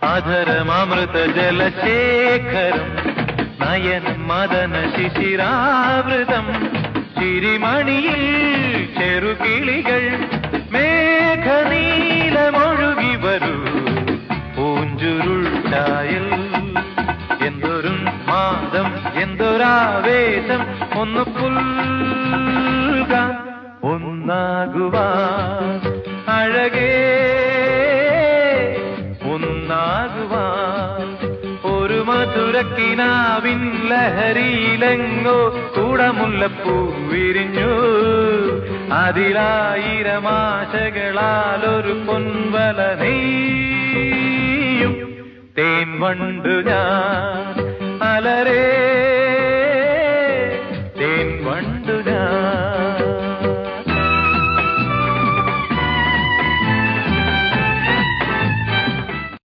അധരമൃത ജലശേഖരം നയനം മദന ശിശിരാവൃതം ചിരിമണിയിൽ ചെറുകിളികൾ മേഘനീലമൊഴുകി വരൂ പൂഞ്ചുരുൾ ചായൽ എന്തൊരു മാദം എന്തൊരാവേശം ഒന്ന് പുൽക ഒന്നാകുവാൻ അഴകേ ഒന്നാകുവാൻ ഒരു മധുരക്കിനാവിൻ ലഹരിയിലെങ്ങോ കൂടമുല്ലപ്പൂ വിരിഞ്ഞു അതിലായിരമാശകളാൽ ഒരു പൊൻവല നെയ്യും തേൻ വണ്ടു ഞാൻ